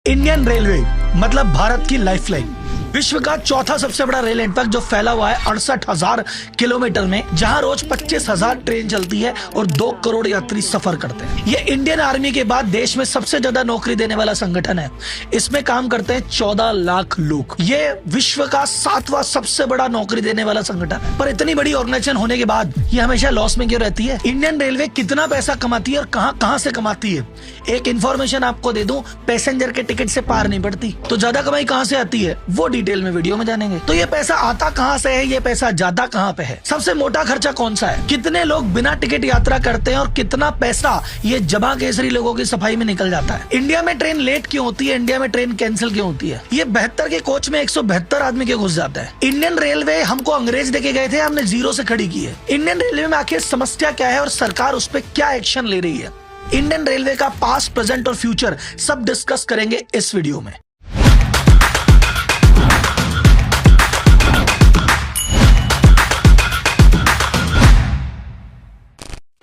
Indian railway मतलब भारत की lifeline, विश्व का चौथा सबसे बड़ा रेल नेटवर्क जो फैला हुआ है 68,000 किलोमीटर में, जहां रोज 25,000 ट्रेन चलती है और 2 करोड़ यात्री सफर करते हैं। ये इंडियन आर्मी के बाद देश में सबसे ज्यादा नौकरी देने वाला संगठन है। इसमें काम करते हैं 14 लाख लोग। ये विश्व का 7वां सबसे बड़ा नौकरी देने वाला संगठन है। पर इतनी बड़ी ऑर्गेनाइजेशन होने के बाद ये हमेशा लॉस में क्यों रहती है? इंडियन रेलवे कितना पैसा कमाती है और कहां से कमाती है? एक इंफॉर्मेशन आपको दे दूं, पैसेंजर के टिकट से पार नहीं पड़ती। तो ज्यादा कमाई कहां से आती है वो डिटेल में वीडियो में जानेंगे। तो ये पैसा आता कहां से है, ये पैसा जाता कहां पे है, सबसे मोटा खर्चा कौन सा है, कितने लोग बिना टिकट यात्रा करते हैं और कितना पैसा ये जमा केसरी लोगों की सफाई में निकल जाता है। इंडिया में ट्रेन लेट क्यों होती है, इंडिया में ट्रेन कैंसिल क्यों होती है, ये 72 के कोच में 172 आदमी क्यों घुस जाता है। इंडियन रेलवे हमको अंग्रेज देके गए थे, हमने जीरो से खड़ी की है। इंडियन रेलवे में आखिर समस्या क्या है और सरकार उस पर क्या एक्शन ले रही है? इंडियन रेलवे का पास्ट, प्रेजेंट और फ्यूचर सब डिस्कस करेंगे इस वीडियो में।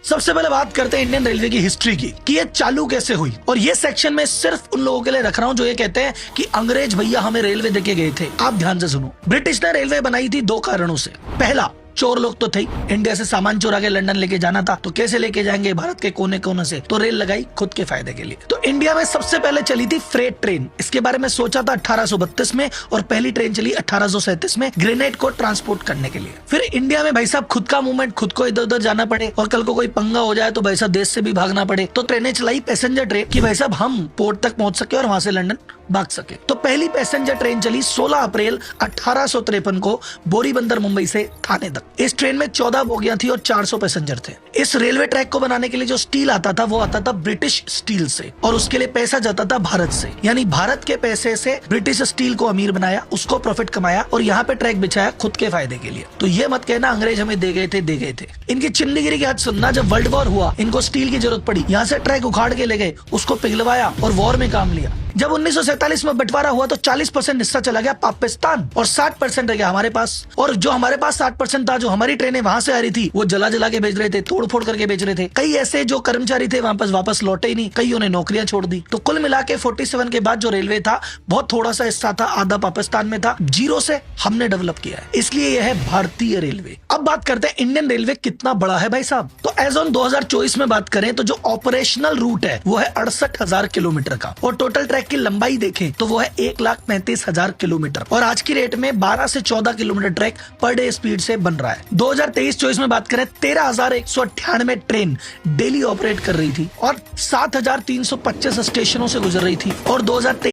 सबसे पहले बात करते हैं इंडियन रेलवे की हिस्ट्री की, कि ये चालू कैसे हुई। और ये सेक्शन में सिर्फ उन लोगों के लिए रख रहा हूं जो ये कहते हैं कि अंग्रेज भैया हमें रेलवे देके गए थे। आप ध्यान से सुनो। ब्रिटिश ने रेलवे बनाई थी 2 कारणों से। पहला, चोर लोग तो थे, इंडिया से सामान चुरा के लंदन लेके जाना था, तो कैसे लेके जाएंगे भारत के कोने कोने से, तो रेल लगाई खुद के फायदे के लिए। तो इंडिया में सबसे पहले चली थी फ्रेट ट्रेन। इसके बारे में सोचा था 1832 में और पहली ट्रेन चली 1837 में ग्रेनाइट को ट्रांसपोर्ट करने के लिए। फिर इंडिया में भाई साहब खुद का मूवमेंट, खुद को इधर उधर जाना पड़े और कल को कोई पंगा हो जाए तो भाई साहब देश से भी भागना पड़े, तो ट्रेनें चलाई पैसेंजर ट्रेन कि भाई साहब हम पोर्ट तक पहुंच सके और वहां से लंदन भाग सके। तो पहली पैसेंजर ट्रेन चली 16 अप्रैल 1853 को बोरीबंदर मुंबई से थाने तक। इस ट्रेन में 14 बोगियां थी और 400 पैसेंजर थे। इस रेलवे ट्रैक को बनाने के लिए जो स्टील आता था वो आता था ब्रिटिश स्टील से, और उसके लिए पैसा जाता था भारत से। यानी भारत के पैसे से ब्रिटिश स्टील को अमीर बनाया, उसको प्रॉफिट कमाया और यहाँ पे ट्रैक बिछाया खुद के फायदे के लिए। तो ये मत कहना अंग्रेज हमें दे गए थे। इनकी चिल्लीगिरी की हद सुनना। जब वर्ल्ड वॉर हुआ इनको स्टील की जरूरत पड़ी, यहाँ से ट्रैक उखाड़ के ले गए, उसको पिघलवाया और वॉर में काम लिया। जब 1947 में बंटवारा हुआ तो 40% हिस्सा चला गया पाकिस्तान और 60% रह गया हमारे पास। और जो हमारे पास 60% था, जो हमारी ट्रेनें वहां से आ रही थी, वो जला के बेच रहे थे, तोड़ फोड़ करके बेच रहे थे। कई ऐसे जो कर्मचारी थे वापस लौटे ही नहीं, कईयों ने नौकरियां छोड़ दी। तो कुल मिला के 47 के बाद जो रेलवे था बहुत थोड़ा सा हिस्सा था, आधा पाकिस्तान में था, जीरो से हमने डेवलप किया है, इसलिए यह है भारतीय रेलवे। अब बात करते हैं इंडियन रेलवे कितना बड़ा है भाई साहब। तो एज ऑन 2024 में बात करें तो जो ऑपरेशनल रूट है वो है 68,000 किलोमीटर का, और टोटल ट्रैक की लंबाई देखें तो वो है 1,35,000 किलोमीटर। और आज की रेट में 12 से 14 kilometre track per day speed से बन रहा है। 2023-24 में बात करें 13,198 ट्रेन डेली ऑपरेट कर रही थी और 7,325 स्टेशनों से गुजर रही थी। और 2023